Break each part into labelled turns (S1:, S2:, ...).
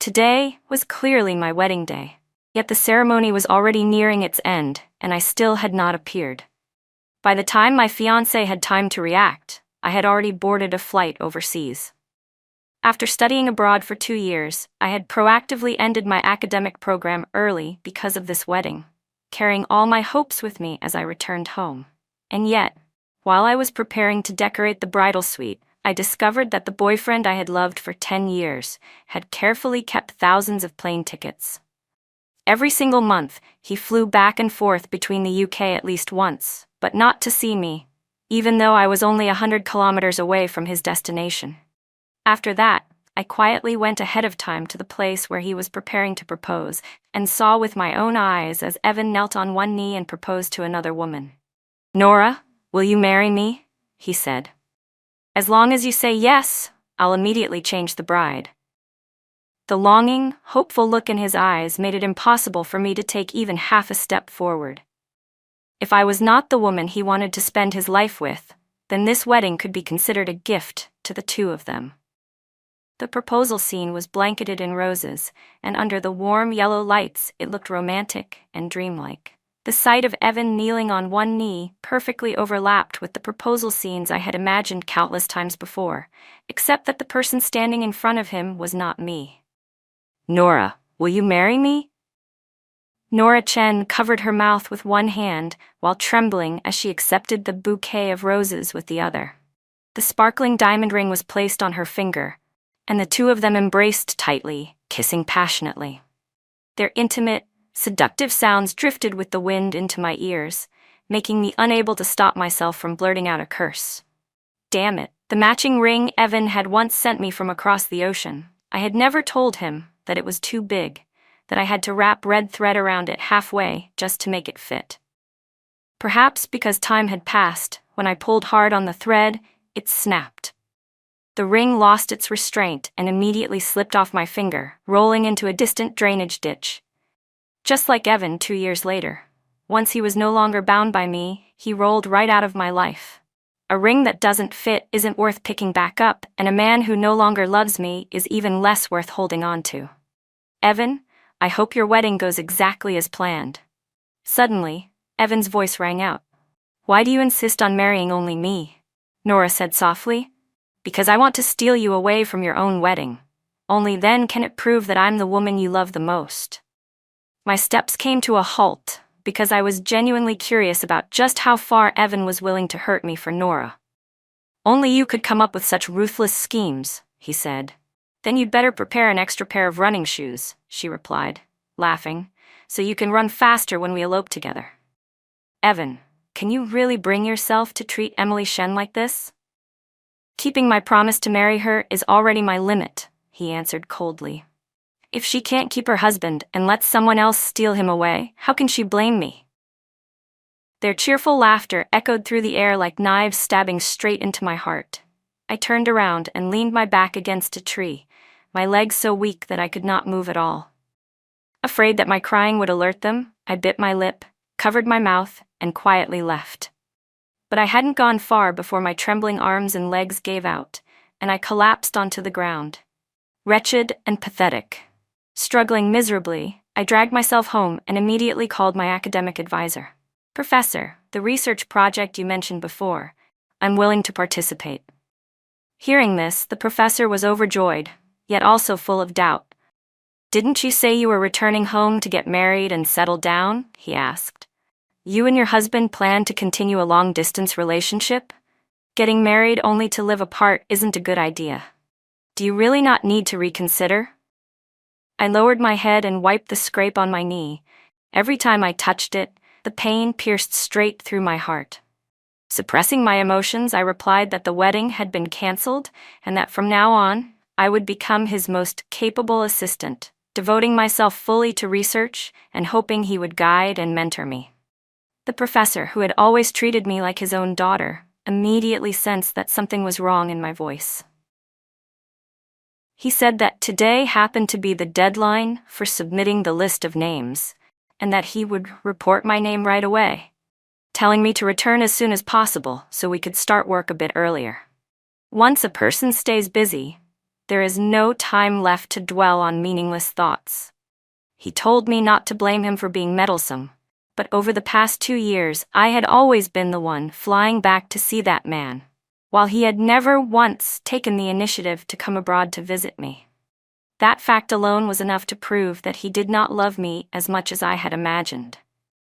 S1: Today was clearly my wedding day, yet the ceremony was already nearing its end, and I still had not appeared. By the time my fiancé had time to react, I had already boarded a flight overseas. After studying abroad for 2 years, I had proactively ended my academic program early because of this wedding, carrying all my hopes with me as I returned home. And yet, while I was preparing to decorate the bridal suite, I discovered that the boyfriend I had loved for 10 years had carefully kept thousands of plane tickets. Every single month, he flew back and forth between the UK at least once, but not to see me, even though I was only 100 kilometers away from his destination. After that, I quietly went ahead of time to the place where he was preparing to propose, and saw with my own eyes as Evan knelt on one knee and proposed to another woman. "Nora, will you marry me?" he said. "As long as you say yes, I'll immediately change the bride." The longing, hopeful look in his eyes made it impossible for me to take even half a step forward. If I was not the woman he wanted to spend his life with, then this wedding could be considered a gift to the two of them. The proposal scene was blanketed in roses, and under the warm yellow lights it looked romantic and dreamlike. The sight of Evan kneeling on one knee perfectly overlapped with the proposal scenes I had imagined countless times before, except that the person standing in front of him was not me. "Nora, will you marry me?" Nora Chen covered her mouth with one hand while trembling as she accepted the bouquet of roses with the other. The sparkling diamond ring was placed on her finger, and the two of them embraced tightly, kissing passionately. Their intimate, seductive sounds drifted with the wind into my ears, making me unable to stop myself from blurting out a curse. Damn it, the matching ring Evan had once sent me from across the ocean. I had never told him that it was too big, that I had to wrap red thread around it halfway just to make it fit. Perhaps because time had passed, when I pulled hard on the thread, it snapped. The ring lost its restraint and immediately slipped off my finger, rolling into a distant drainage ditch. Just like Evan 2 years later, once he was no longer bound by me, he rolled right out of my life. A ring that doesn't fit isn't worth picking back up, and a man who no longer loves me is even less worth holding on to. "Evan, I hope your wedding goes exactly as planned." Suddenly, Evan's voice rang out. "Why do you insist on marrying only me?" Nora said softly. "Because I want to steal you away from your own wedding. Only then can it prove that I'm the woman you love the most." My steps came to a halt, because I was genuinely curious about just how far Evan was willing to hurt me for Nora. "Only you could come up with such ruthless schemes," he said. "Then you'd better prepare an extra pair of running shoes," she replied, laughing, "so you can run faster when we elope together." "Evan, can you really bring yourself to treat Emily Shen like this?" "Keeping my promise to marry her is already my limit," he answered coldly. "If she can't keep her husband and lets someone else steal him away, how can she blame me?" Their cheerful laughter echoed through the air like knives stabbing straight into my heart. I turned around and leaned my back against a tree, my legs so weak that I could not move at all. Afraid that my crying would alert them, I bit my lip, covered my mouth, and quietly left. But I hadn't gone far before my trembling arms and legs gave out, and I collapsed onto the ground. Wretched and pathetic. Struggling miserably, I dragged myself home and immediately called my academic advisor. "Professor, the research project you mentioned before, I'm willing to participate." Hearing this, the professor was overjoyed, yet also full of doubt. "Didn't you say you were returning home to get married and settle down?" he asked. "You and your husband plan to continue a long-distance relationship? Getting married only to live apart isn't a good idea. Do you really not need to reconsider?" I lowered my head and wiped the scrape on my knee. Every time I touched it, the pain pierced straight through my heart. Suppressing my emotions, I replied that the wedding had been canceled and that from now on, I would become his most capable assistant, devoting myself fully to research and hoping he would guide and mentor me. The professor, who had always treated me like his own daughter, immediately sensed that something was wrong in my voice. He said that today happened to be the deadline for submitting the list of names, and that he would report my name right away, telling me to return as soon as possible so we could start work a bit earlier. Once a person stays busy, there is no time left to dwell on meaningless thoughts. He told me not to blame him for being meddlesome, but over the past 2 years I had always been the one flying back to see that man, while he had never once taken the initiative to come abroad to visit me. That fact alone was enough to prove that he did not love me as much as I had imagined.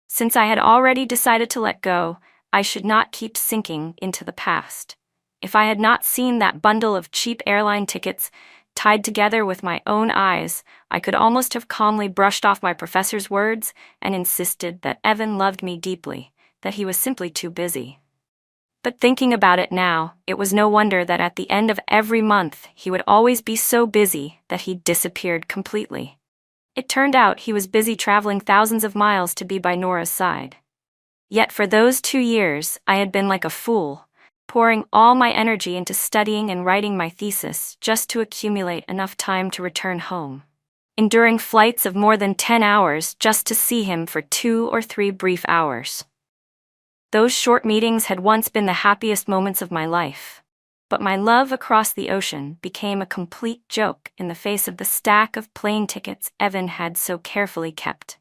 S1: Since I had already decided to let go, I should not keep sinking into the past. If I had not seen that bundle of cheap airline tickets tied together with my own eyes, I could almost have calmly brushed off my professor's words and insisted that Evan loved me deeply, that he was simply too busy. But thinking about it now, it was no wonder that at the end of every month he would always be so busy that he disappeared completely. It turned out he was busy traveling thousands of miles to be by Nora's side. Yet for those 2 years, I had been like a fool, pouring all my energy into studying and writing my thesis just to accumulate enough time to return home, enduring flights of more than 10 hours just to see him for 2 or 3 brief hours. Those short meetings had once been the happiest moments of my life, but my love across the ocean became a complete joke in the face of the stack of plane tickets Evan had so carefully kept.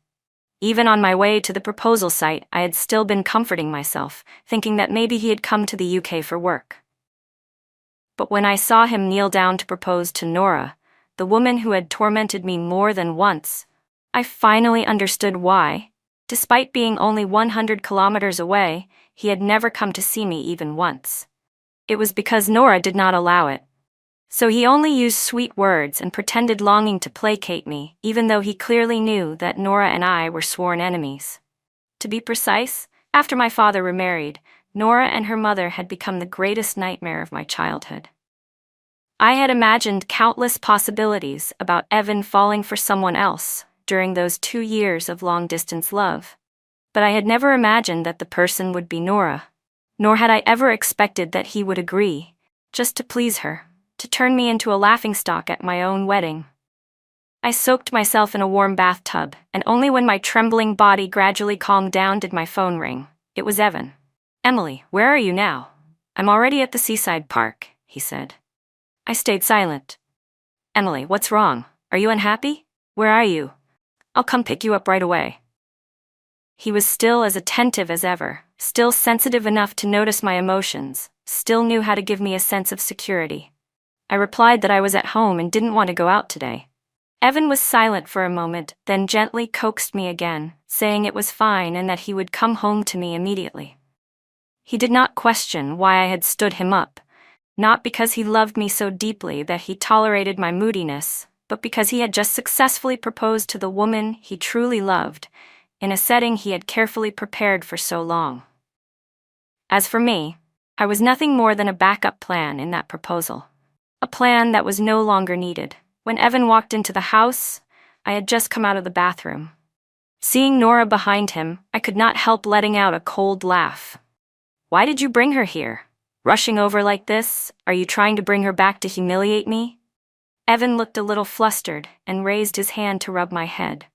S1: Even on my way to the proposal site, I had still been comforting myself, thinking that maybe he had come to the UK for work. But when I saw him kneel down to propose to Nora, the woman who had tormented me more than once, I finally understood why, despite being only 100 kilometers away, he had never come to see me even once. It was because Nora did not allow it. So he only used sweet words and pretended longing to placate me, even though he clearly knew that Nora and I were sworn enemies. To be precise, after my father remarried, Nora and her mother had become the greatest nightmare of my childhood. I had imagined countless possibilities about Evan falling for someone else during those 2 years of long-distance love, but I had never imagined that the person would be Nora, nor had I ever expected that he would agree, just to please her, to turn me into a laughingstock at my own wedding. I soaked myself in a warm bathtub, and only when my trembling body gradually calmed down did my phone ring. It was Evan. "Emily, where are you now?" "I'm already at the seaside park," he said. I stayed silent. "Emily, what's wrong? Are you unhappy? Where are you? I'll come pick you up right away." He was still as attentive as ever, still sensitive enough to notice my emotions, still knew how to give me a sense of security. I replied that I was at home and didn't want to go out today. Evan was silent for a moment, then gently coaxed me again, saying it was fine and that he would come home to me immediately. He did not question why I had stood him up, not because he loved me so deeply that he tolerated my moodiness, but because he had just successfully proposed to the woman he truly loved, in a setting he had carefully prepared for so long. As for me, I was nothing more than a backup plan in that proposal. A plan that was no longer needed. When Evan walked into the house, I had just come out of the bathroom. Seeing Nora behind him, I could not help letting out a cold laugh. "Why did you bring her here? Rushing over like this? Are you trying to bring her back to humiliate me?" Evan looked a little flustered and raised his hand to rub my head.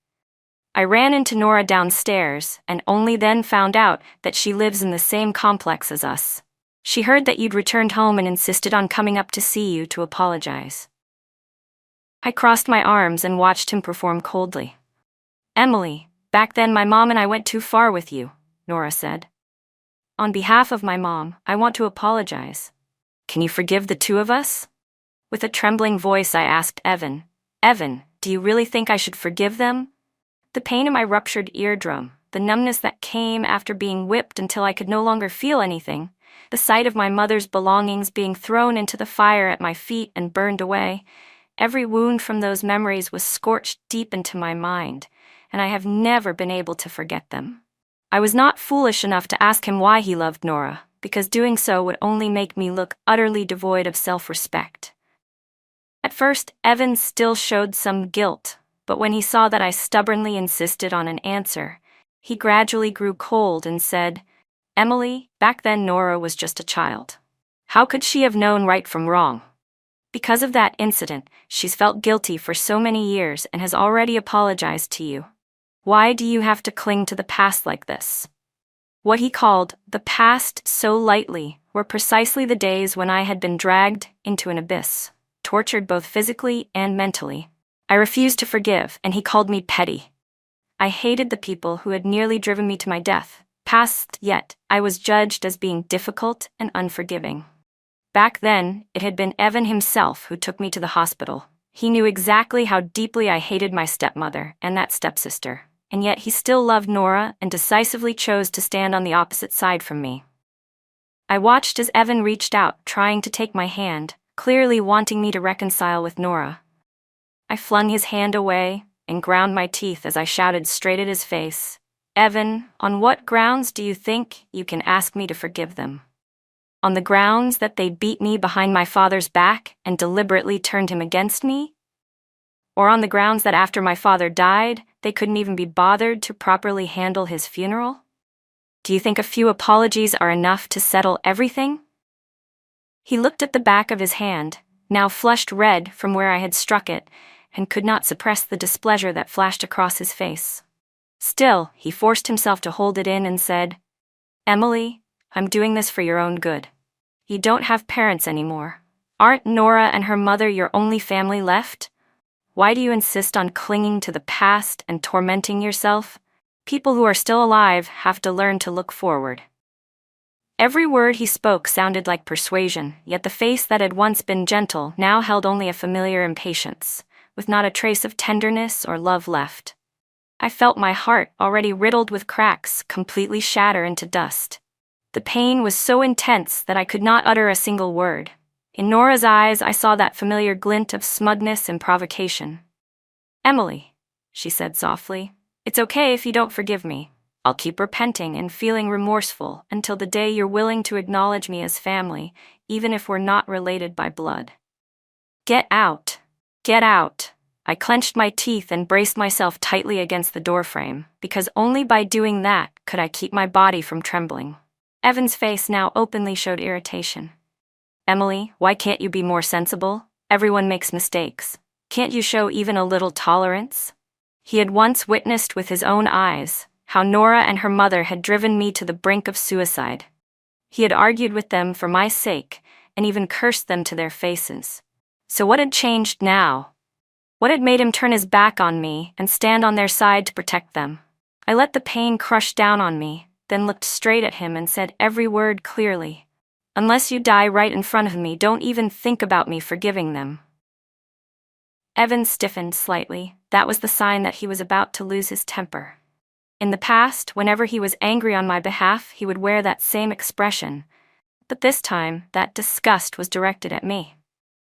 S1: I ran into Nora downstairs and only then found out that she lives in the same complex as us. She heard that you'd returned home and insisted on coming up to see you to apologize. I crossed my arms and watched him perform coldly. "Emily, back then my mom and I went too far with you," Nora said. "On behalf of my mom, I want to apologize. Can you forgive the 2 of us?" With a trembling voice I asked Evan, "Evan, do you really think I should forgive them?" The pain in my ruptured eardrum, the numbness that came after being whipped until I could no longer feel anything, the sight of my mother's belongings being thrown into the fire at my feet and burned away, every wound from those memories was scorched deep into my mind, and I have never been able to forget them. I was not foolish enough to ask him why he loved Nora, because doing so would only make me look utterly devoid of self-respect. At first, Evan still showed some guilt, but when he saw that I stubbornly insisted on an answer, he gradually grew cold and said, "Emily, back then Nora was just a child. How could she have known right from wrong? Because of that incident, she's felt guilty for so many years and has already apologized to you. Why do you have to cling to the past like this?" What he called the past so lightly were precisely the days when I had been dragged into an abyss, tortured both physically and mentally. I refused to forgive, and he called me petty. I hated the people who had nearly driven me to my death. Past, yet, I was judged as being difficult and unforgiving. Back then, it had been Evan himself who took me to the hospital. He knew exactly how deeply I hated my stepmother and that stepsister, and yet he still loved Nora and decisively chose to stand on the opposite side from me. I watched as Evan reached out, trying to take my hand, clearly wanting me to reconcile with Nora. I flung his hand away and ground my teeth as I shouted straight at his face, "Evan, on what grounds do you think you can ask me to forgive them? On the grounds that they beat me behind my father's back and deliberately turned him against me? Or on the grounds that after my father died, they couldn't even be bothered to properly handle his funeral? Do you think a few apologies are enough to settle everything?" He looked at the back of his hand, now flushed red from where I had struck it, and could not suppress the displeasure that flashed across his face. Still, he forced himself to hold it in and said, "Emily, I'm doing this for your own good. You don't have parents anymore. Aren't Nora and her mother your only family left? Why do you insist on clinging to the past and tormenting yourself? People who are still alive have to learn to look forward." Every word he spoke sounded like persuasion, yet the face that had once been gentle now held only a familiar impatience, with not a trace of tenderness or love left. I felt my heart, already riddled with cracks, completely shatter into dust. The pain was so intense that I could not utter a single word. In Nora's eyes, I saw that familiar glint of smugness and provocation. "Emily," she said softly, "it's okay if you don't forgive me. I'll keep repenting and feeling remorseful until the day you're willing to acknowledge me as family, even if we're not related by blood." "Get out! Get out!" I clenched my teeth and braced myself tightly against the doorframe, because only by doing that could I keep my body from trembling. Evan's face now openly showed irritation. "Emily, why can't you be more sensible? Everyone makes mistakes. Can't you show even a little tolerance?" He had once witnessed with his own eyes how Nora and her mother had driven me to the brink of suicide. He had argued with them for my sake and even cursed them to their faces. So what had changed now? What had made him turn his back on me and stand on their side to protect them? I let the pain crush down on me, then looked straight at him and said every word clearly. "Unless you die right in front of me, don't even think about me forgiving them." Evan stiffened slightly. That was the sign that he was about to lose his temper. In the past, whenever he was angry on my behalf, he would wear that same expression. But this time, that disgust was directed at me.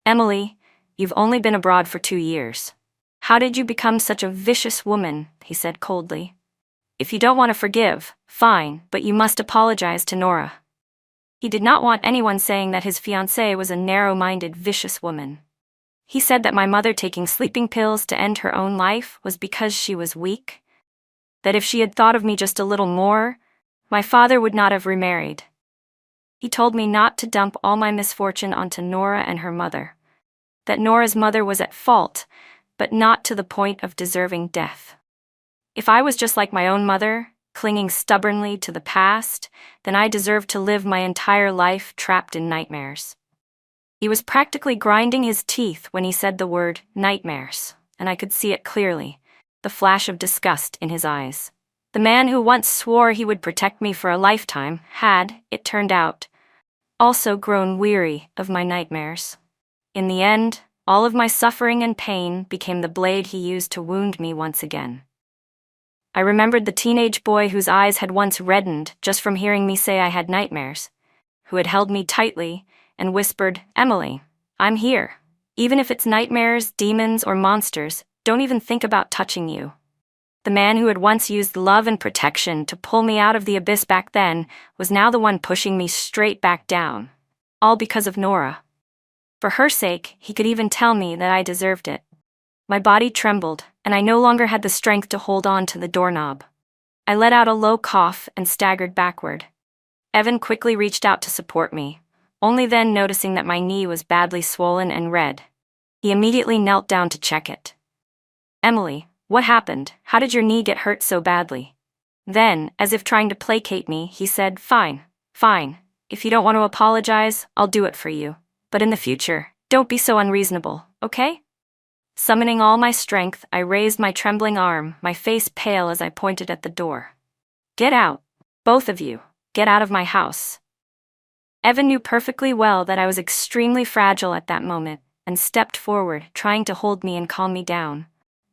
S1: "Emily, you've only been abroad for 2 years. How did you become such a vicious woman?" he said coldly. "If you don't want to forgive, fine, but you must apologize to Nora." He did not want anyone saying that his fiancée was a narrow-minded, vicious woman. He said that my mother taking sleeping pills to end her own life was because she was weak. That if she had thought of me just a little more, my father would not have remarried. He told me not to dump all my misfortune onto Nora and her mother. That Nora's mother was at fault, but not to the point of deserving death. If I was just like my own mother, clinging stubbornly to the past, then I deserved to live my entire life trapped in nightmares. He was practically grinding his teeth when he said the word nightmares, and I could see it clearly, the flash of disgust in his eyes. The man who once swore he would protect me for a lifetime had, it turned out, also grown weary of my nightmares. In the end, all of my suffering and pain became the blade he used to wound me once again. I remembered the teenage boy whose eyes had once reddened just from hearing me say I had nightmares, who had held me tightly and whispered, "Emily, I'm here. Even if it's nightmares, demons, or monsters, don't even think about touching you." The man who had once used love and protection to pull me out of the abyss back then was now the one pushing me straight back down. All because of Nora. For her sake, he could even tell me that I deserved it. My body trembled, and I no longer had the strength to hold on to the doorknob. I let out a low cough and staggered backward. Evan quickly reached out to support me, only then noticing that my knee was badly swollen and red. He immediately knelt down to check it. "Emily, what happened? How did your knee get hurt so badly?" Then, as if trying to placate me, he said, Fine. If you don't want to apologize, I'll do it for you. But in the future, Don't be so unreasonable, okay? Summoning all my strength, I raised my trembling arm, my face pale as I pointed at the door. Get out. Both of you. Get out of my house. Evan knew perfectly well that I was extremely fragile at that moment, and stepped forward, trying to hold me and calm me down.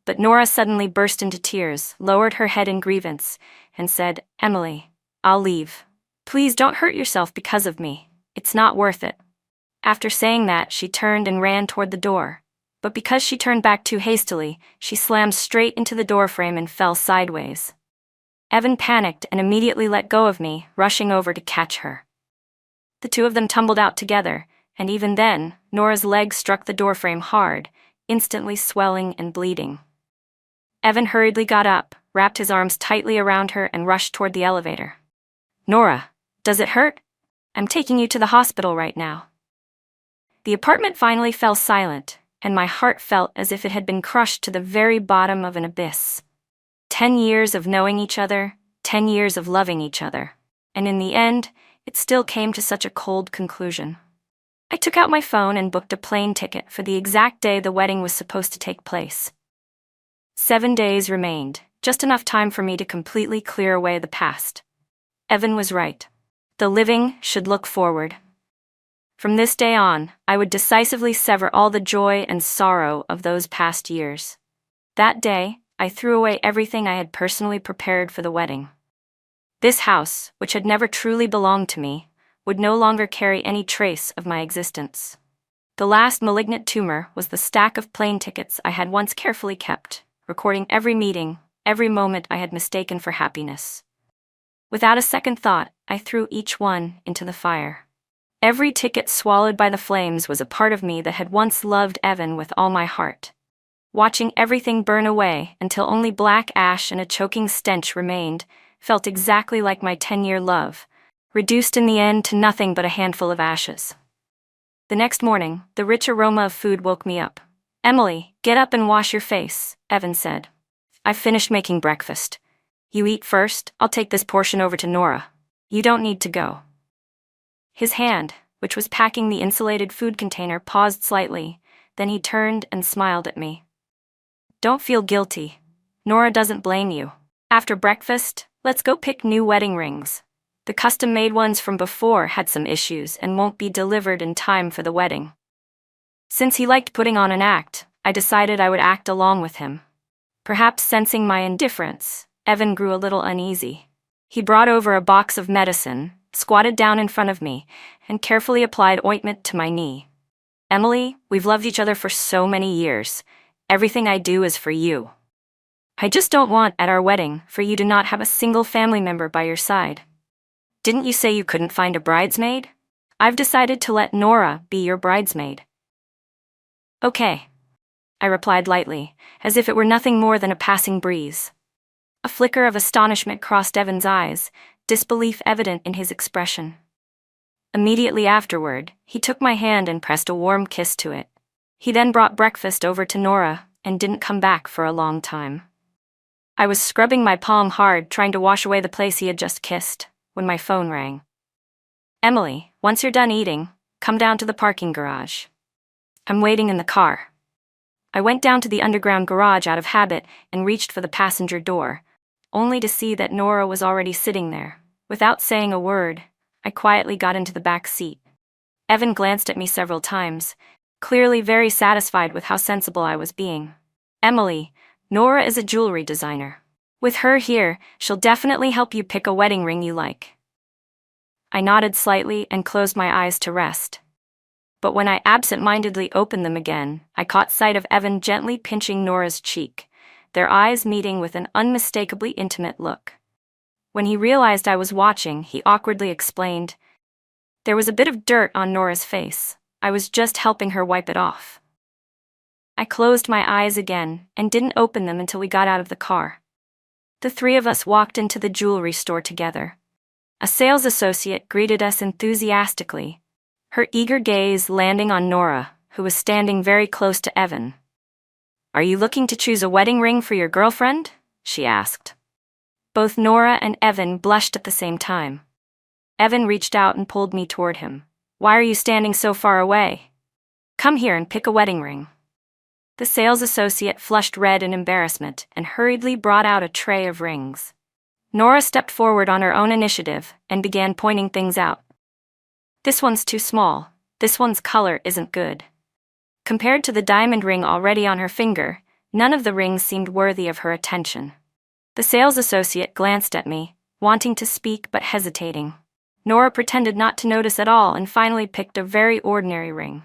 S1: But Nora suddenly burst into tears, lowered her head in grievance, and said, Emily, I'll leave. Please don't hurt yourself because of me. It's not worth it. After saying that, she turned and ran toward the door. But because she turned back too hastily, she slammed straight into the doorframe and fell sideways. Evan panicked and immediately let go of me, rushing over to catch her. The two of them tumbled out together, and even then, Nora's leg struck the doorframe hard, instantly swelling and bleeding. Evan hurriedly got up, wrapped his arms tightly around her, and rushed toward the elevator. Nora, does it hurt? I'm taking you to the hospital right now. The apartment finally fell silent, and my heart felt as if it had been crushed to the very bottom of an abyss. 10 years of knowing each other, 10 years of loving each other, and in the end, it still came to such a cold conclusion. I took out my phone and booked a plane ticket for the exact day the wedding was supposed to take place. 7 days remained, just enough time for me to completely clear away the past. Evan was right. The living should look forward. From this day on, I would decisively sever all the joy and sorrow of those past years. That day, I threw away everything I had personally prepared for the wedding. This house, which had never truly belonged to me, would no longer carry any trace of my existence. The last malignant tumor was the stack of plane tickets I had once carefully kept, recording every meeting, every moment I had mistaken for happiness. Without a second thought, I threw each one into the fire. Every ticket swallowed by the flames was a part of me that had once loved Evan with all my heart. Watching everything burn away until only black ash and a choking stench remained felt exactly like my 10-year love, reduced in the end to nothing but a handful of ashes. The next morning, the rich aroma of food woke me up. Emily, get up and wash your face, Evan said. I've finished making breakfast. You eat first, I'll take this portion over to Nora. You don't need to go. His hand, which was packing the insulated food container, paused slightly, then he turned and smiled at me. Don't feel guilty. Nora doesn't blame you. After breakfast, let's go pick new wedding rings. The custom-made ones from before had some issues and won't be delivered in time for the wedding. Since he liked putting on an act, I decided I would act along with him. Perhaps sensing my indifference, Evan grew a little uneasy. He brought over a box of medicine, squatted down in front of me, and carefully applied ointment to my knee. Emily, we've loved each other for so many years. Everything I do is for you. I just don't want, at our wedding, for you to not have a single family member by your side. Didn't you say you couldn't find a bridesmaid? I've decided to let Nora be your bridesmaid. Okay, I replied lightly, as if it were nothing more than a passing breeze. A flicker of astonishment crossed Evan's eyes, disbelief evident in his expression. Immediately afterward, he took my hand and pressed a warm kiss to it. He then brought breakfast over to Nora and didn't come back for a long time. I was scrubbing my palm hard, trying to wash away the place he had just kissed, when my phone rang. Emily, once you're done eating, come down to the parking garage. I'm waiting in the car. I went down to the underground garage out of habit and reached for the passenger door, only to see that Nora was already sitting there. Without saying a word, I quietly got into the back seat. Evan glanced at me several times, clearly very satisfied with how sensible I was being. Emily, Nora is a jewelry designer. With her here, she'll definitely help you pick a wedding ring you like. I nodded slightly and closed my eyes to rest. But when I absent-mindedly opened them again, I caught sight of Evan gently pinching Nora's cheek, their eyes meeting with an unmistakably intimate look. When he realized I was watching, he awkwardly explained, "There was a bit of dirt on Nora's face. I was just helping her wipe it off." I closed my eyes again and didn't open them until we got out of the car. The three of us walked into the jewelry store together. A sales associate greeted us enthusiastically, her eager gaze landing on Nora, who was standing very close to Evan. "Are you looking to choose a wedding ring for your girlfriend?" she asked. Both Nora and Evan blushed at the same time. Evan reached out and pulled me toward him. "Why are you standing so far away?" Come here and pick a wedding ring. The sales associate flushed red in embarrassment and hurriedly brought out a tray of rings. Nora stepped forward on her own initiative and began pointing things out. This one's too small. This one's color isn't good. Compared to the diamond ring already on her finger, none of the rings seemed worthy of her attention. The sales associate glanced at me, wanting to speak but hesitating. Nora pretended not to notice at all and finally picked a very ordinary ring.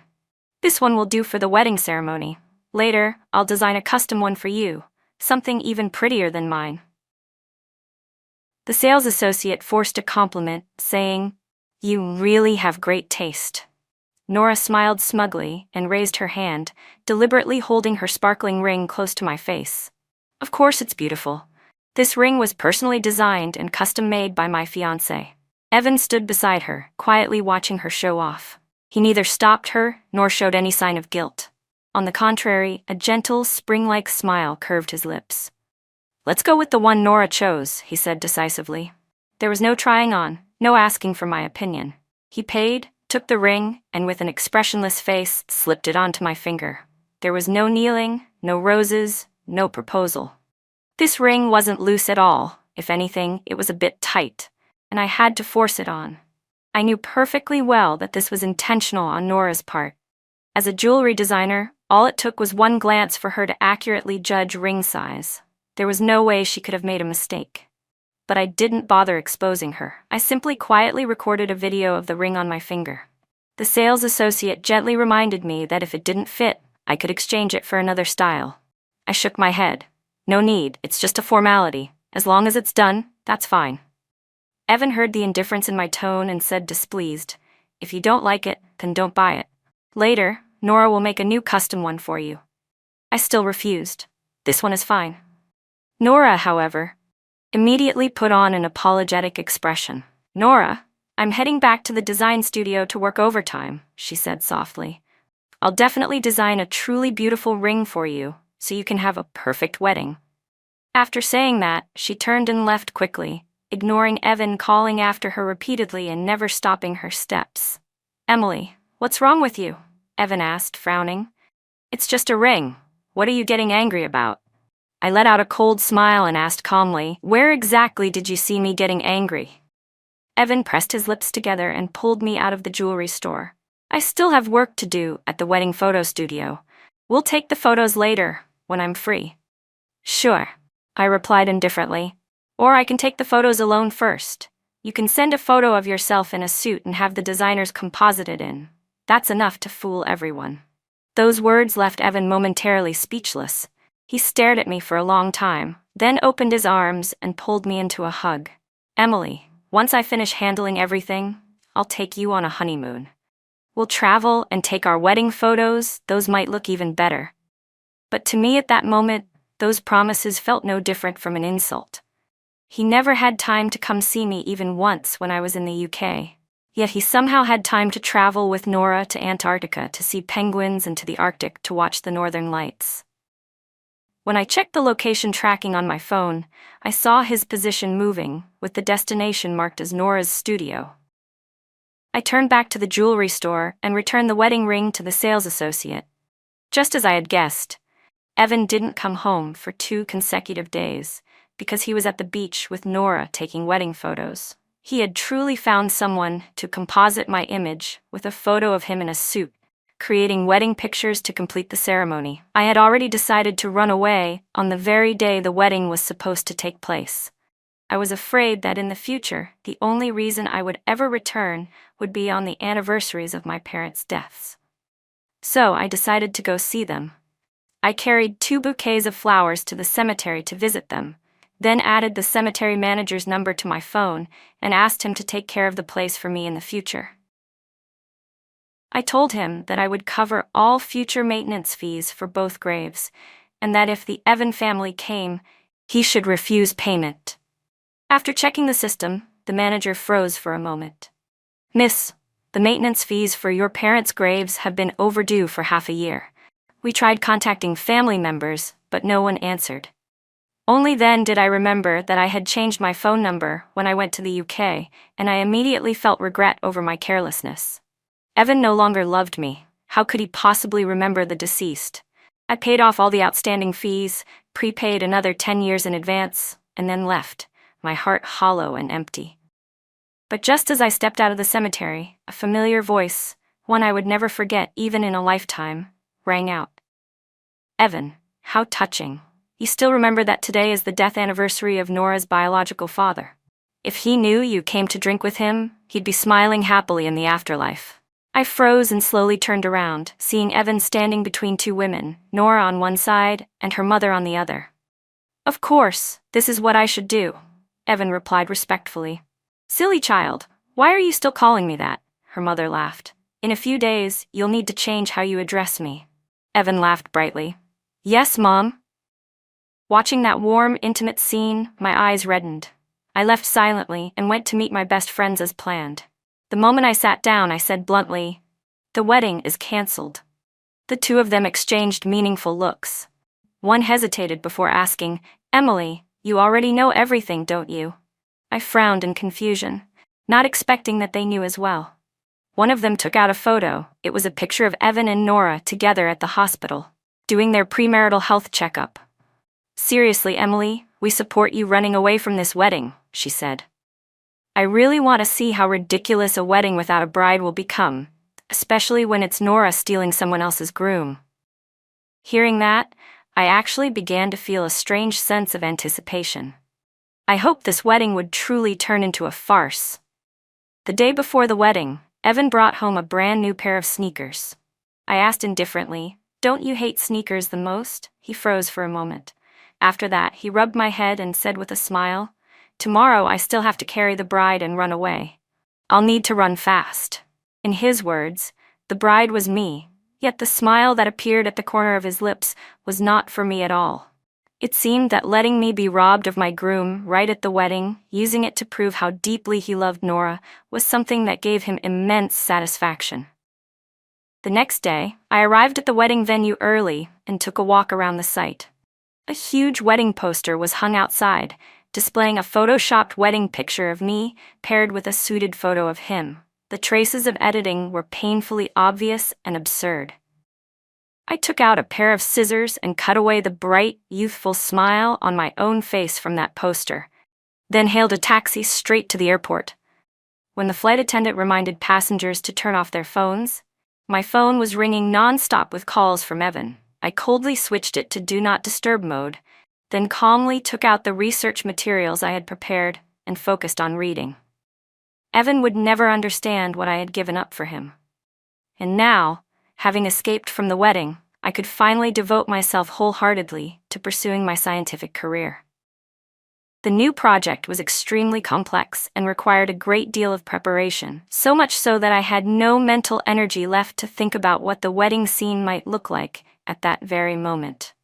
S1: This one will do for the wedding ceremony. Later, I'll design a custom one for you, something even prettier than mine. The sales associate forced a compliment, saying, "You really have great taste." Nora smiled smugly and raised her hand, deliberately holding her sparkling ring close to my face. Of course it's beautiful. This ring was personally designed and custom-made by my fiancé. Evan stood beside her, quietly watching her show off. He neither stopped her nor showed any sign of guilt. On the contrary, a gentle, spring-like smile curved his lips. "Let's go with the one Nora chose," he said decisively. There was no trying on, no asking for my opinion. He paid, took the ring, and with an expressionless face, slipped it onto my finger. There was no kneeling, no roses, no proposal. This ring wasn't loose at all. If anything, it was a bit tight, and I had to force it on. I knew perfectly well that this was intentional on Nora's part. As a jewelry designer, all it took was one glance for her to accurately judge ring size. There was no way she could have made a mistake. But I didn't bother exposing her. I simply quietly recorded a video of the ring on my finger. The sales associate gently reminded me that if it didn't fit, I could exchange it for another style. I shook my head. No need, it's just a formality. As long as it's done, that's fine. Evan heard the indifference in my tone and said displeased, "If you don't like it, then don't buy it. Later, Nora will make a new custom one for you." I still refused. This one is fine. Nora, however, immediately put on an apologetic expression. "Nora, I'm heading back to the design studio to work overtime," she said softly. "I'll definitely design a truly beautiful ring for you, so you can have a perfect wedding." After saying that, she turned and left quickly, ignoring Evan calling after her repeatedly and never stopping her steps. "Emily, what's wrong with you?" Evan asked, frowning. "It's just a ring. What are you getting angry about?" I let out a cold smile and asked calmly, "Where exactly did you see me getting angry?" Evan pressed his lips together and pulled me out of the jewelry store. "I still have work to do at the wedding photo studio. We'll take the photos later, when I'm free." "Sure," I replied indifferently. "Or I can take the photos alone first. You can send a photo of yourself in a suit and have the designers composite it in. That's enough to fool everyone." Those words left Evan momentarily speechless. He stared at me for a long time, then opened his arms and pulled me into a hug. "Emily, once I finish handling everything, I'll take you on a honeymoon. We'll travel and take our wedding photos, those might look even better." But to me at that moment, those promises felt no different from an insult. He never had time to come see me even once when I was in the UK. Yet he somehow had time to travel with Nora to Antarctica to see penguins and to the Arctic to watch the northern lights. When I checked the location tracking on my phone, I saw his position moving, with the destination marked as Nora's studio. I turned back to the jewelry store and returned the wedding ring to the sales associate. Just as I had guessed, Evan didn't come home for 2 consecutive days, because he was at the beach with Nora taking wedding photos. He had truly found someone to composite my image with a photo of him in a suit, creating wedding pictures to complete the ceremony. I had already decided to run away on the very day the wedding was supposed to take place. I was afraid that in the future, the only reason I would ever return would be on the anniversaries of my parents' deaths. So I decided to go see them. I carried 2 bouquets of flowers to the cemetery to visit them, then added the cemetery manager's number to my phone and asked him to take care of the place for me in the future. I told him that I would cover all future maintenance fees for both graves, and that if the Evan family came, he should refuse payment. After checking the system, the manager froze for a moment. "Miss, the maintenance fees for your parents' graves have been overdue for half a year. We tried contacting family members, but no one answered." Only then did I remember that I had changed my phone number when I went to the UK, and I immediately felt regret over my carelessness. Evan no longer loved me, How could he possibly remember the deceased? I paid off all the outstanding fees, prepaid another 10 years in advance, and then left, my heart hollow and empty. But just as I stepped out of the cemetery, a familiar voice, one I would never forget even in a lifetime, rang out. Evan, how touching. You still remember that today is the death anniversary of Nora's biological father. If he knew you came to drink with him, he'd be smiling happily in the afterlife. I froze and slowly turned around, seeing Evan standing between two women, Nora on one side and her mother on the other. Of course, this is what I should do, Evan replied respectfully. Silly child, why are you still calling me that? Her mother laughed. In a few days, you'll need to change how you address me. Evan laughed brightly. Yes, Mom. Watching that warm, intimate scene, my eyes reddened. I left silently and went to meet my best friends as planned. The moment I sat down, I said bluntly, "The wedding is cancelled." The two of them exchanged meaningful looks. One hesitated before asking, "Emily, you already know everything, don't you?" I frowned in confusion, not expecting that they knew as well. One of them took out a photo. It was a picture of Evan and Nora together at the hospital, doing their premarital health checkup. Seriously, Emily, we support you running away from this wedding, she said. I really want to see how ridiculous a wedding without a bride will become, especially when it's Nora stealing someone else's groom. Hearing that, I actually began to feel a strange sense of anticipation. I hoped this wedding would truly turn into a farce. The day before the wedding, Evan brought home a brand new pair of sneakers. I asked indifferently, "Don't you hate sneakers the most?" He froze for a moment. After that, he rubbed my head and said with a smile, "Tomorrow I still have to carry the bride and run away. I'll need to run fast." In his words, the bride was me, yet the smile that appeared at the corner of his lips was not for me at all. It seemed that letting me be robbed of my groom right at the wedding, using it to prove how deeply he loved Nora, was something that gave him immense satisfaction. The next day, I arrived at the wedding venue early and took a walk around the site. A huge wedding poster was hung outside, displaying a photoshopped wedding picture of me paired with a suited photo of him. The traces of editing were painfully obvious and absurd. I took out a pair of scissors and cut away the bright, youthful smile on my own face from that poster, then hailed a taxi straight to the airport. When the flight attendant reminded passengers to turn off their phones, my phone was ringing non-stop with calls from Evan. I coldly switched it to Do Not Disturb mode, then calmly took out the research materials I had prepared and focused on reading. Evan would never understand what I had given up for him. And now, having escaped from the wedding, I could finally devote myself wholeheartedly to pursuing my scientific career. The new project was extremely complex and required a great deal of preparation, so much so that I had no mental energy left to think about what the wedding scene might look like at that very moment.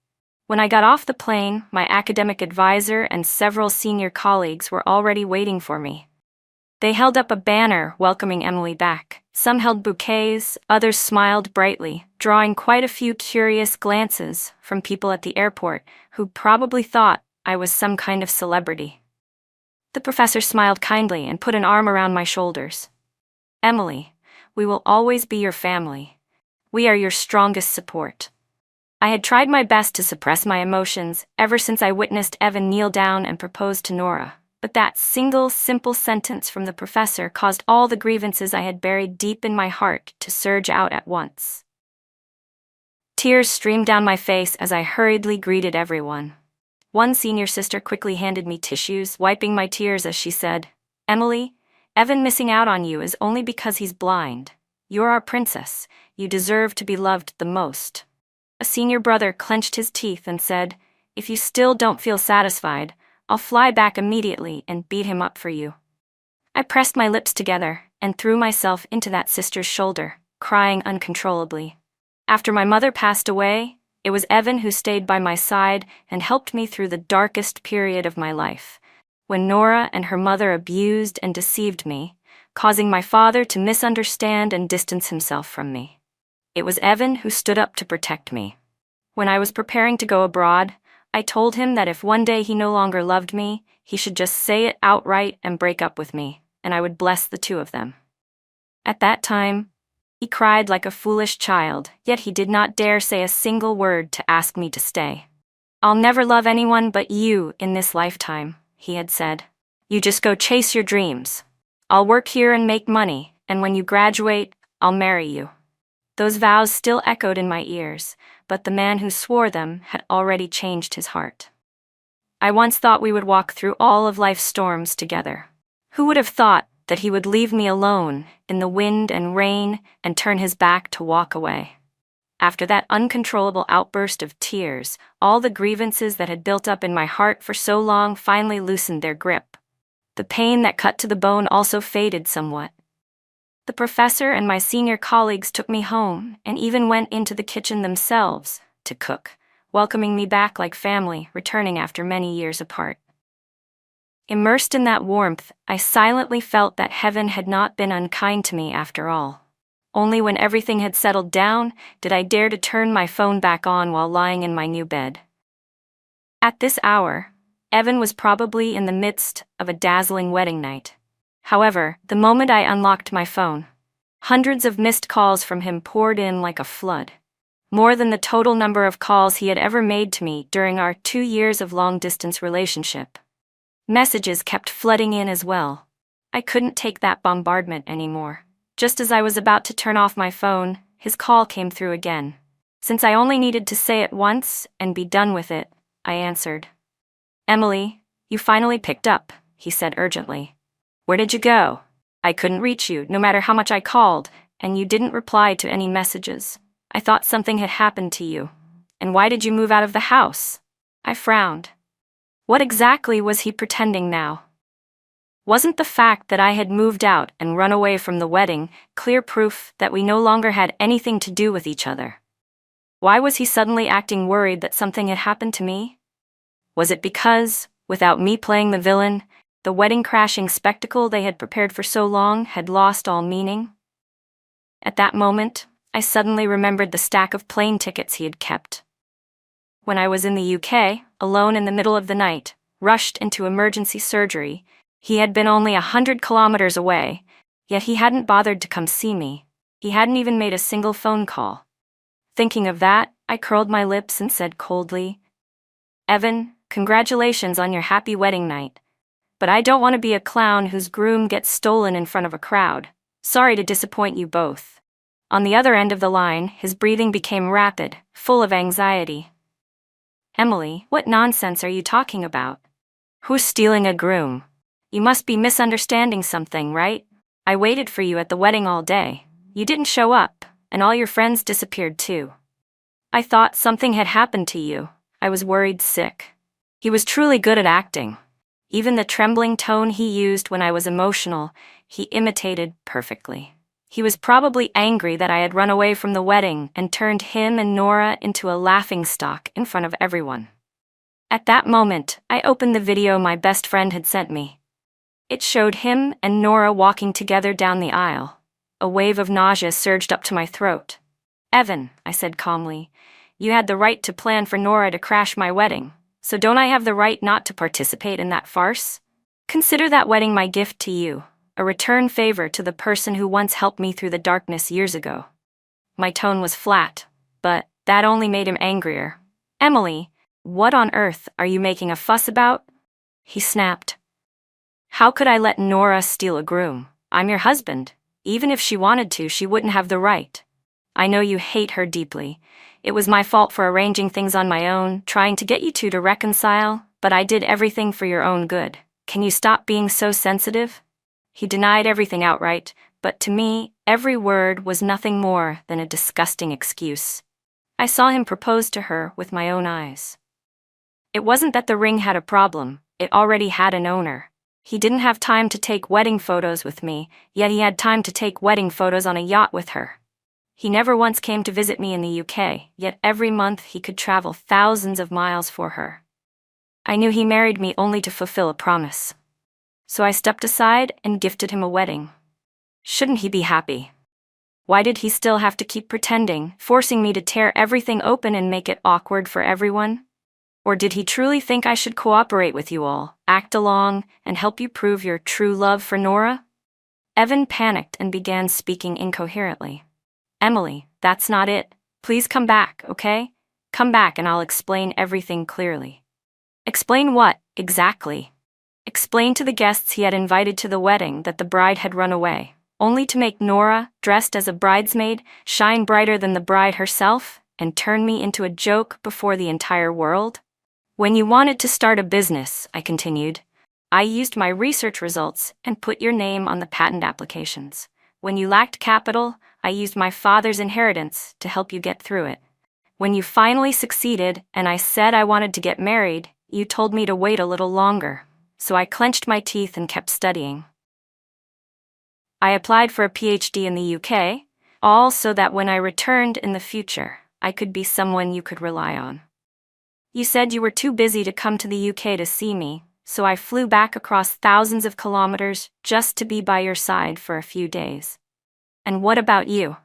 S1: When I got off the plane, my academic advisor and several senior colleagues were already waiting for me. They held up a banner welcoming Emily back. Some held bouquets, others smiled brightly, drawing quite a few curious glances from people at the airport who probably thought I was some kind of celebrity. The professor smiled kindly and put an arm around my shoulders. "Emily, we will always be your family. We are your strongest support." I had tried my best to suppress my emotions ever since I witnessed Evan kneel down and propose to Nora, but that single, simple sentence from the professor caused all the grievances I had buried deep in my heart to surge out at once. Tears streamed down my face as I hurriedly greeted everyone. One senior sister quickly handed me tissues, wiping my tears as she said, "Emily, Evan missing out on you is only because he's blind. You're our princess. You deserve to be loved the most." A senior brother clenched his teeth and said, "If you still don't feel satisfied, I'll fly back immediately and beat him up for you." I pressed my lips together and threw myself into that sister's shoulder, crying uncontrollably. After my mother passed away, it was Evan who stayed by my side and helped me through the darkest period of my life, when Nora and her mother abused and deceived me, causing my father to misunderstand and distance himself from me. It was Evan who stood up to protect me. When I was preparing to go abroad, I told him that if one day he no longer loved me, he should just say it outright and break up with me, and I would bless the two of them. At that time, He cried like a foolish child, yet he did not dare say a single word to ask me to stay. "I'll never love anyone but you in this lifetime," he had said. "You just go chase your dreams. I'll work here and make money, and when you graduate, I'll marry you." Those vows still echoed in my ears, but the man who swore them had already changed his heart. I once thought we would walk through all of life's storms together. Who would have thought that he would leave me alone in the wind and rain and turn his back to walk away? After that uncontrollable outburst of tears, all the grievances that had built up in my heart for so long finally loosened their grip. The pain that cut to the bone also faded somewhat. The professor and my senior colleagues took me home and even went into the kitchen themselves to cook, welcoming me back like family, returning after many years apart. Immersed in that warmth, I silently felt that heaven had not been unkind to me after all. Only when everything had settled down did I dare to turn my phone back on while lying in my new bed. At this hour, Evan was probably in the midst of a dazzling wedding night. However, the moment I unlocked my phone, hundreds of missed calls from him poured in like a flood. More than the total number of calls he had ever made to me during our 2 years of long-distance relationship. Messages kept flooding in as well. I couldn't take that bombardment anymore. Just as I was about to turn off my phone, his call came through again. Since I only needed to say it once and be done with it, I answered. "Emily, you finally picked up," he said urgently. "Where did you go? I couldn't reach you, no matter how much I called, and you didn't reply to any messages. I thought something had happened to you. And why did you move out of the house?" I frowned. What exactly was he pretending now? Wasn't the fact that I had moved out and run away from the wedding clear proof that we no longer had anything to do with each other? Why was he suddenly acting worried that something had happened to me? Was it because, without me playing the villain, the wedding-crashing spectacle they had prepared for so long had lost all meaning? At that moment, I suddenly remembered the stack of plane tickets he had kept. When I was in the UK, alone in the middle of the night, rushed into emergency surgery, he had been only 100 kilometers away, yet he hadn't bothered to come see me. He hadn't even made a single phone call. Thinking of that, I curled my lips and said coldly, "Evan, congratulations on your happy wedding night. But I don't want to be a clown whose groom gets stolen in front of a crowd. Sorry to disappoint you both." On the other end of the line, his breathing became rapid, full of anxiety. "Emily, what nonsense are you talking about? Who's stealing a groom? You must be misunderstanding something, right? I waited for you at the wedding all day. You didn't show up, and all your friends disappeared too. I thought something had happened to you." I was worried sick. He was truly good at acting. Even the trembling tone he used when I was emotional, he imitated perfectly. He was probably angry that I had run away from the wedding and turned him and Nora into a laughingstock in front of everyone. At that moment, I opened the video my best friend had sent me. It showed him and Nora walking together down the aisle. A wave of nausea surged up to my throat. "Evan," I said calmly, "you had the right to plan for Nora to crash my wedding, so don't I have the right not to participate in that farce? Consider that wedding my gift to you. A return favor to the person who once helped me through the darkness years ago." My tone was flat, but that only made him angrier. "Emily, what on earth are you making a fuss about?" he snapped. "How could I let Nora steal a groom? I'm your husband. Even if she wanted to, she wouldn't have the right. I know you hate her deeply. It was my fault for arranging things on my own, trying to get you two to reconcile, but I did everything for your own good. Can you stop being so sensitive?" He denied everything outright, but to me, every word was nothing more than a disgusting excuse. I saw him propose to her with my own eyes. It wasn't that the ring had a problem, it already had an owner. He didn't have time to take wedding photos with me, yet he had time to take wedding photos on a yacht with her. He never once came to visit me in the UK, yet every month he could travel thousands of miles for her. I knew he married me only to fulfill a promise. So I stepped aside and gifted him a wedding. Shouldn't he be happy? Why did he still have to keep pretending, forcing me to tear everything open and make it awkward for everyone? Or did he truly think I should cooperate with you all, act along, and help you prove your true love for Nora? Evan panicked and began speaking incoherently. Emily, that's not it. Please come back, okay? Come back and I'll explain everything clearly. Explain what, exactly? Explain to the guests he had invited to the wedding that the bride had run away, only to make Nora, dressed as a bridesmaid, shine brighter than the bride herself, and turn me into a joke before the entire world? When you wanted to start a business, I continued, I used my research results and put your name on the patent applications. When you lacked capital, I used my father's inheritance to help you get through it. When you finally succeeded and I said I wanted to get married, you told me to wait a little longer, so I clenched my teeth and kept studying. I applied for a PhD in the UK, all so that when I returned in the future, I could be someone you could rely on. You said you were too busy to come to the UK to see me, so I flew back across thousands of kilometers just to be by your side for a few days. And what about you?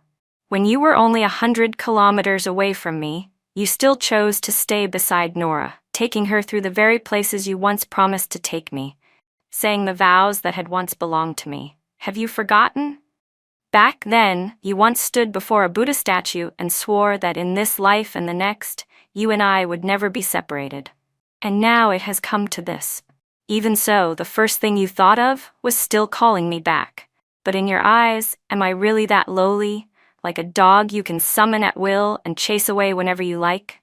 S1: When you were only 100 kilometers away from me, you still chose to stay beside Nora, taking her through the very places you once promised to take me, saying the vows that had once belonged to me. Have you forgotten? Back then, you once stood before a Buddha statue and swore that in this life and the next, you and I would never be separated. And now it has come to this. Even so, the first thing you thought of was still calling me back. But in your eyes, am I really that lowly, like a dog you can summon at will and chase away whenever you like?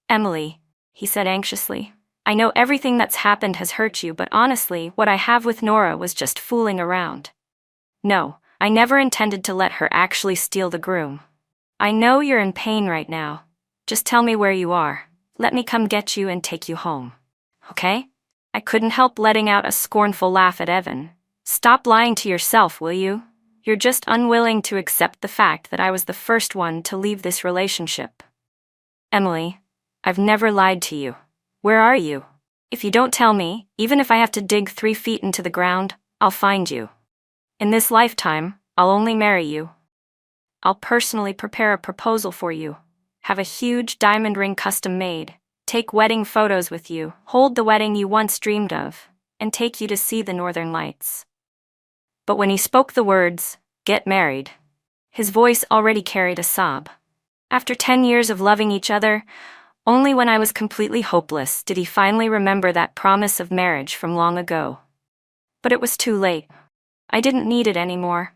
S1: Emily, he said anxiously, I know everything that's happened has hurt you, but honestly, what I have with Nora was just fooling around. No, I never intended to let her actually steal the groom. I know you're in pain right now. Just tell me where you are. Let me come get you and take you home. Okay? I couldn't help letting out a scornful laugh at Evan. Stop lying to yourself, will you? You're just unwilling to accept the fact that I was the first one to leave this relationship. Emily, I've never lied to you. Where are you? If you don't tell me, even if I have to dig 3 feet into the ground, I'll find you. In this lifetime, I'll only marry you. I'll personally prepare a proposal for you, have a huge diamond ring custom made, take wedding photos with you, hold the wedding you once dreamed of, and take you to see the northern lights. But when he spoke the words, "get married," his voice already carried a sob. After 10 years of loving each other, only when I was completely hopeless did he finally remember that promise of marriage from long ago. But it was too late. I didn't need it anymore.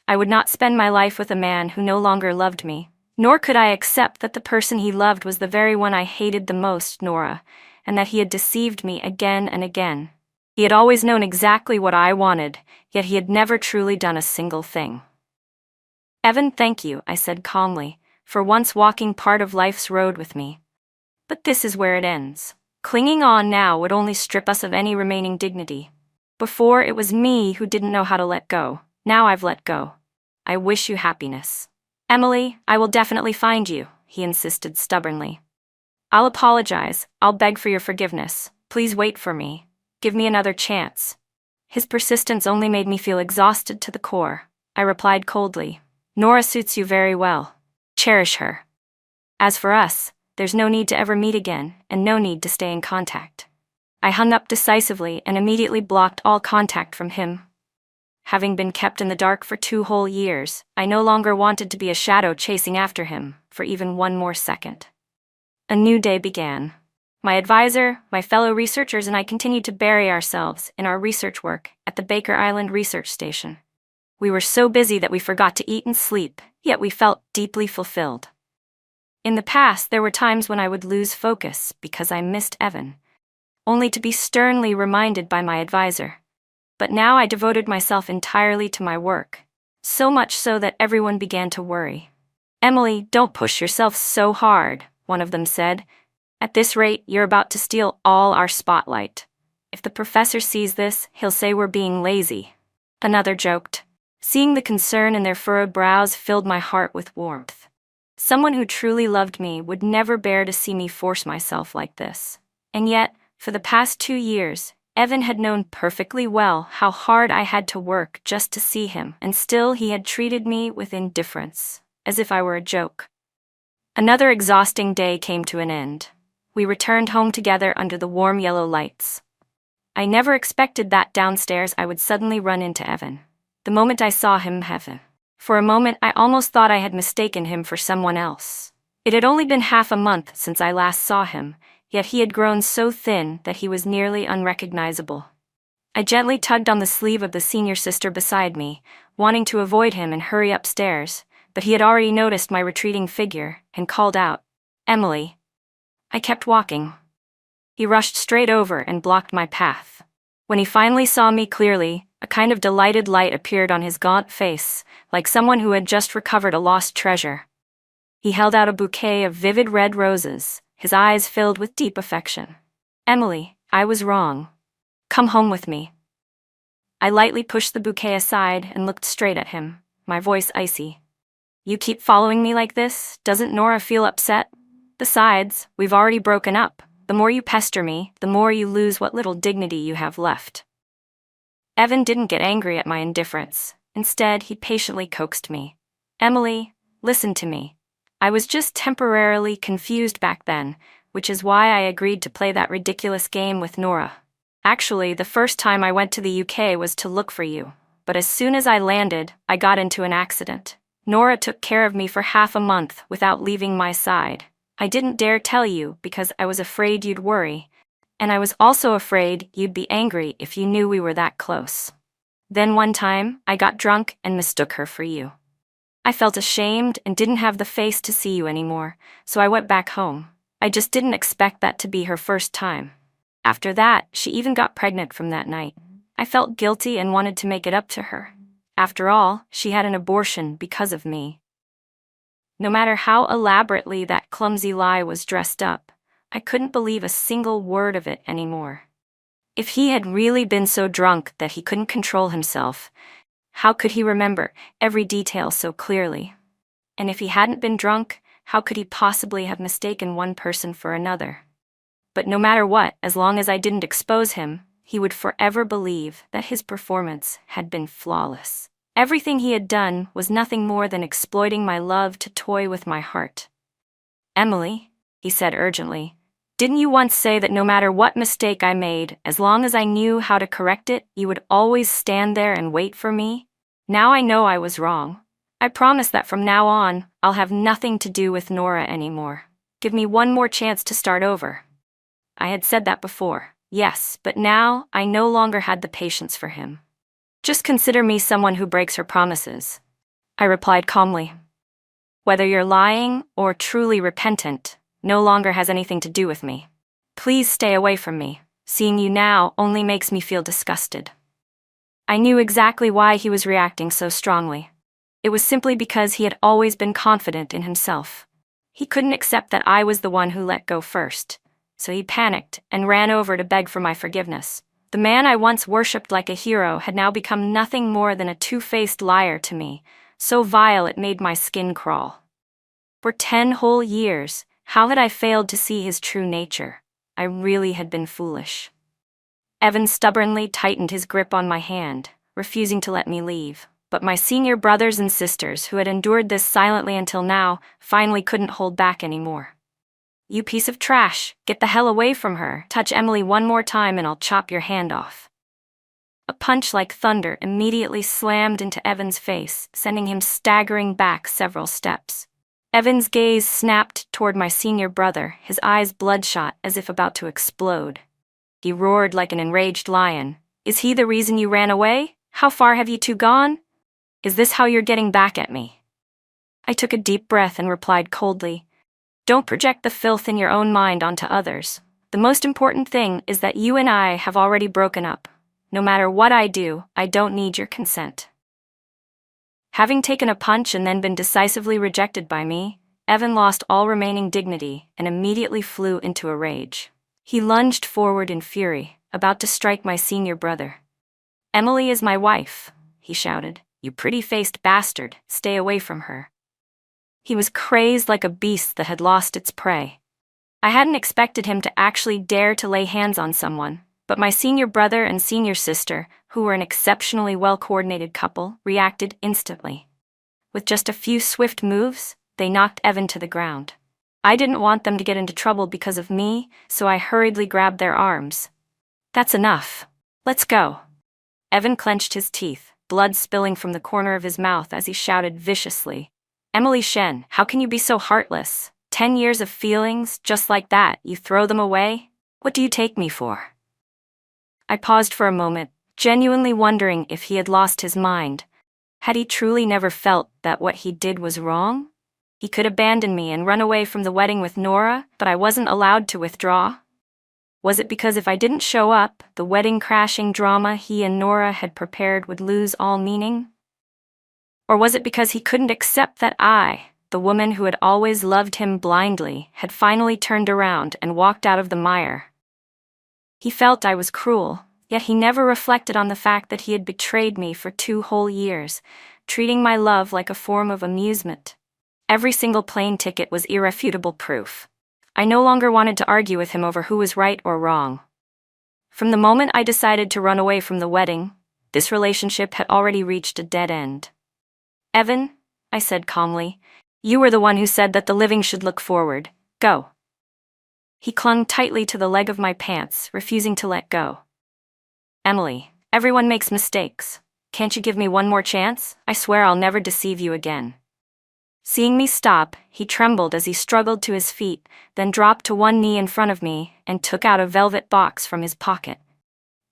S1: I would not spend my life with a man who no longer loved me, nor could I accept that the person he loved was the very one I hated the most, Nora, and that he had deceived me again and again. He had always known exactly what I wanted, yet he had never truly done a single thing. Evan, thank you, I said calmly, for once walking part of life's road with me. But this is where it ends. Clinging on now would only strip us of any remaining dignity. Before, it was me who didn't know how to let go. Now I've let go. I wish you happiness. Emily, I will definitely find you, he insisted stubbornly. I'll apologize. I'll beg for your forgiveness. Please wait for me. Give me another chance. His persistence only made me feel exhausted to the core. I replied coldly, Nora suits you very well. Cherish her. As for us, there's no need to ever meet again, and no need to stay in contact. I hung up decisively and immediately blocked all contact from him. Having been kept in the dark for 2 whole years, I no longer wanted to be a shadow chasing after him for even one more second. A new day began. My advisor, my fellow researchers, and I continued to bury ourselves in our research work at the Baker Island Research Station. We were so busy that we forgot to eat and sleep, yet we felt deeply fulfilled. In the past, there were times when I would lose focus because I missed Evan, only to be sternly reminded by my advisor. But now I devoted myself entirely to my work, so much so that everyone began to worry. Emily, don't push yourself so hard, one of them said. At this rate, you're about to steal all our spotlight. If the professor sees this, he'll say we're being lazy. Another joked. Seeing the concern in their furrowed brows filled my heart with warmth. Someone who truly loved me would never bear to see me force myself like this. And yet, for the past 2 years, Evan had known perfectly well how hard I had to work just to see him, and still he had treated me with indifference, as if I were a joke. Another exhausting day came to an end. We returned home together under the warm yellow lights. I never expected that downstairs I would suddenly run into Evan. The moment I saw him, heaven For a moment I almost thought I had mistaken him for someone else. It had only been half a month since I last saw him, yet he had grown so thin that he was nearly unrecognizable. I gently tugged on the sleeve of the senior sister beside me, wanting to avoid him and hurry upstairs, but he had already noticed my retreating figure and called out, "Emily." I kept walking. He rushed straight over and blocked my path. When he finally saw me clearly, a kind of delighted light appeared on his gaunt face, like someone who had just recovered a lost treasure. He held out a bouquet of vivid red roses, his eyes filled with deep affection. "Emily, I was wrong. Come home with me." I lightly pushed the bouquet aside and looked straight at him, my voice icy. "You keep following me like this, doesn't Nora feel upset? Besides, we've already broken up. The more you pester me, the more you lose what little dignity you have left." Evan didn't get angry at my indifference. Instead, he patiently coaxed me. "Emily, listen to me. I was just temporarily confused back then, which is why I agreed to play that ridiculous game with Nora. Actually, the first time I went to the UK was to look for you, but as soon as I landed, I got into an accident. Nora took care of me for half a month without leaving my side. I didn't dare tell you because I was afraid you'd worry, and I was also afraid you'd be angry if you knew we were that close. Then one time, I got drunk and mistook her for you. I felt ashamed and didn't have the face to see you anymore, so I went back home. I just didn't expect that to be her first time. After that, she even got pregnant from that night. I felt guilty and wanted to make it up to her. After all, she had an abortion because of me." No matter how elaborately that clumsy lie was dressed up, I couldn't believe a single word of it anymore. If he had really been so drunk that he couldn't control himself, how could he remember every detail so clearly? And if he hadn't been drunk, how could he possibly have mistaken one person for another? But no matter what, as long as I didn't expose him, he would forever believe that his performance had been flawless. Everything he had done was nothing more than exploiting my love to toy with my heart. "Emily," he said urgently, "didn't you once say that no matter what mistake I made, as long as I knew how to correct it, you would always stand there and wait for me? Now I know I was wrong. I promise that from now on, I'll have nothing to do with Nora anymore. Give me one more chance to start over." I had said that before, yes, but now I no longer had the patience for him. "Just consider me someone who breaks her promises," I replied calmly. "Whether you're lying or truly repentant, no longer has anything to do with me. Please stay away from me. Seeing you now only makes me feel disgusted." I knew exactly why he was reacting so strongly. It was simply because he had always been confident in himself. He couldn't accept that I was the one who let go first, so he panicked and ran over to beg for my forgiveness. The man I once worshipped like a hero had now become nothing more than a two-faced liar to me, so vile it made my skin crawl. For 10 whole years, how had I failed to see his true nature? I really had been foolish. Evan stubbornly tightened his grip on my hand, refusing to let me leave, but my senior brothers and sisters, who had endured this silently until now, finally couldn't hold back anymore. "You piece of trash, get the hell away from her. Touch Emily one more time and I'll chop your hand off." A punch like thunder immediately slammed into Evan's face, sending him staggering back several steps. Evan's gaze snapped toward my senior brother, his eyes bloodshot as if about to explode. He roared like an enraged lion. "Is he the reason you ran away? How far have you two gone? Is this how you're getting back at me?" I took a deep breath and replied coldly, "Don't project the filth in your own mind onto others. The most important thing is that you and I have already broken up. No matter what I do, I don't need your consent." Having taken a punch and then been decisively rejected by me, Evan lost all remaining dignity and immediately flew into a rage. He lunged forward in fury, about to strike my senior brother. "Emily is my wife," he shouted. "You pretty-faced bastard, stay away from her." He was crazed like a beast that had lost its prey. I hadn't expected him to actually dare to lay hands on someone, but my senior brother and senior sister, who were an exceptionally well-coordinated couple, reacted instantly. With just a few swift moves, they knocked Evan to the ground. I didn't want them to get into trouble because of me, so I hurriedly grabbed their arms. "That's enough. Let's go." Evan clenched his teeth, blood spilling from the corner of his mouth as he shouted viciously, "Emily Shen, how can you be so heartless? 10 years of feelings, just like that, you throw them away? What do you take me for?" I paused for a moment, genuinely wondering if he had lost his mind. Had he truly never felt that what he did was wrong? He could abandon me and run away from the wedding with Nora, but I wasn't allowed to withdraw? Was it because if I didn't show up, the wedding-crashing drama he and Nora had prepared would lose all meaning? Or was it because he couldn't accept that I, the woman who had always loved him blindly, had finally turned around and walked out of the mire? He felt I was cruel, yet he never reflected on the fact that he had betrayed me for 2 whole years, treating my love like a form of amusement. Every single plane ticket was irrefutable proof. I no longer wanted to argue with him over who was right or wrong. From the moment I decided to run away from the wedding, this relationship had already reached a dead end. "Evan," I said calmly, "you were the one who said that the living should look forward. Go." He clung tightly to the leg of my pants, refusing to let go. "Emily, everyone makes mistakes. Can't you give me one more chance? I swear I'll never deceive you again." Seeing me stop, he trembled as he struggled to his feet, then dropped to one knee in front of me and took out a velvet box from his pocket.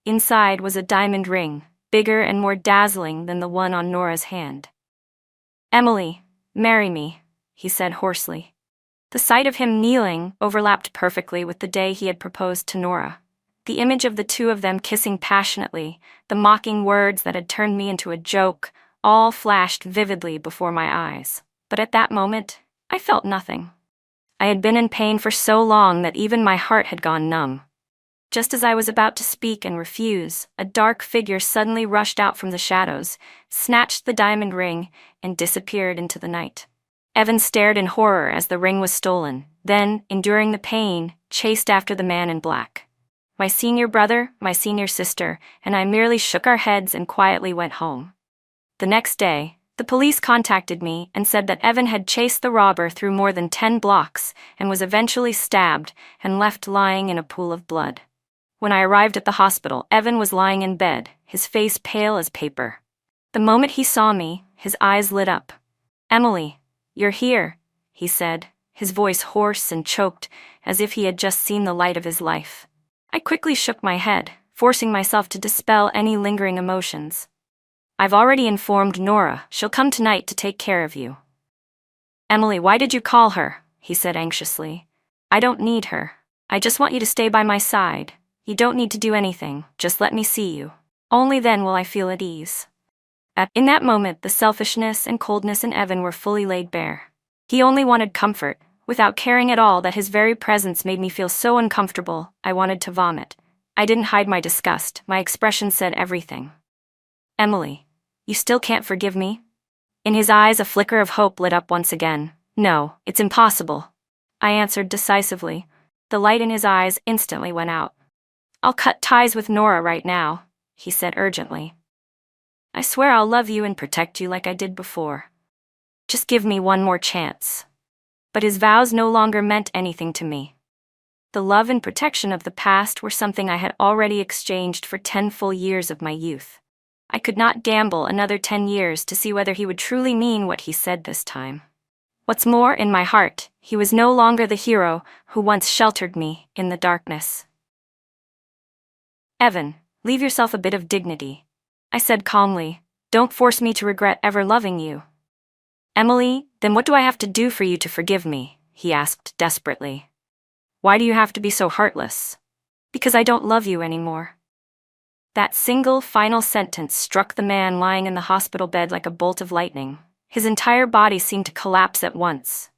S1: Inside was a diamond ring, bigger and more dazzling than the one on Nora's hand. "Emily, marry me," he said hoarsely. The sight of him kneeling overlapped perfectly with the day he had proposed to Nora. The image of the two of them kissing passionately, the mocking words that had turned me into a joke, all flashed vividly before my eyes. But at that moment, I felt nothing. I had been in pain for so long that even my heart had gone numb. Just as I was about to speak and refuse, a dark figure suddenly rushed out from the shadows, snatched the diamond ring, and disappeared into the night. Evan stared in horror as the ring was stolen, then, enduring the pain, chased after the man in black. My senior brother, my senior sister, and I merely shook our heads and quietly went home. The next day, the police contacted me and said that Evan had chased the robber through more than 10 blocks and was eventually stabbed and left lying in a pool of blood. When I arrived at the hospital, Evan was lying in bed, his face pale as paper. The moment he saw me, his eyes lit up. "Emily, you're here," he said, his voice hoarse and choked, as if he had just seen the light of his life. I quickly shook my head, forcing myself to dispel any lingering emotions. "I've already informed Nora. She'll come tonight to take care of you." "Emily, why did you call her?" he said anxiously. "I don't need her. I just want you to stay by my side. You don't need to do anything, just let me see you. Only then will I feel at ease." In that moment, the selfishness and coldness in Evan were fully laid bare. He only wanted comfort, without caring at all that his very presence made me feel so uncomfortable, I wanted to vomit. I didn't hide my disgust, my expression said everything. "Emily, you still can't forgive me?" In his eyes a flicker of hope lit up once again. "No, it's impossible," I answered decisively. The light in his eyes instantly went out. "I'll cut ties with Nora right now," he said urgently. "I swear I'll love you and protect you like I did before. Just give me one more chance." But his vows no longer meant anything to me. The love and protection of the past were something I had already exchanged for 10 full years of my youth. I could not gamble another 10 years to see whether he would truly mean what he said this time. What's more, in my heart, he was no longer the hero who once sheltered me in the darkness. "Evan, leave yourself a bit of dignity," I said calmly. "Don't force me to regret ever loving you." "Emily, then what do I have to do for you to forgive me?" he asked desperately. "Why do you have to be so heartless?" "Because I don't love you anymore." That single, final sentence struck the man lying in the hospital bed like a bolt of lightning. His entire body seemed to collapse at once.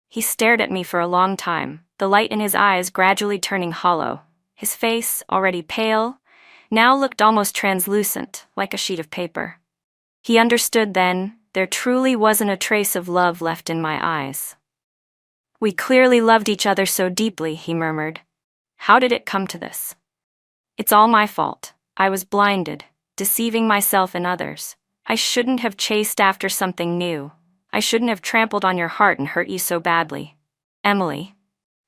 S1: He stared at me for a long time, the light in his eyes gradually turning hollow. His face, already pale, now looked almost translucent, like a sheet of paper. He understood then, there truly wasn't a trace of love left in my eyes. "We clearly loved each other so deeply," he murmured. "How did it come to this? It's all my fault. I was blinded, deceiving myself and others. I shouldn't have chased after something new. I shouldn't have trampled on your heart and hurt you so badly. Emily,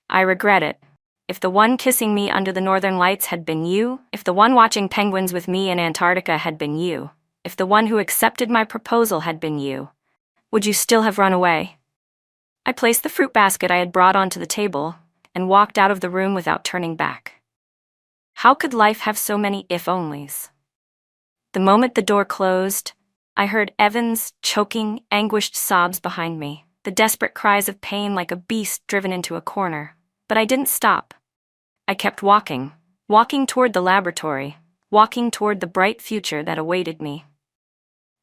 S1: I regret it. If the one kissing me under the northern lights had been you, if the one watching penguins with me in Antarctica had been you, if the one who accepted my proposal had been you, would you still have run away? I placed the fruit basket I had brought onto the table and walked out of the room without turning back. How could life have so many if-onlys? The moment the door closed, I heard Evan's choking, anguished sobs behind me, the desperate cries of pain like a beast driven into a corner. But I didn't stop. I kept walking toward the laboratory, walking toward the bright future that awaited me.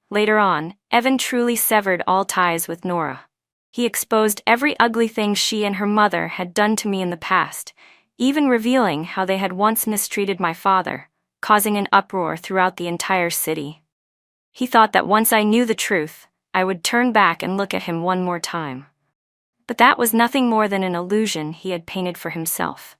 S1: Later on, Evan truly severed all ties with Nora. He exposed every ugly thing she and her mother had done to me in the past, even revealing how they had once mistreated my father, causing an uproar throughout the entire city. He thought that once I knew the truth, I would turn back and look at him one more time. But that was nothing more than an illusion he had painted for himself.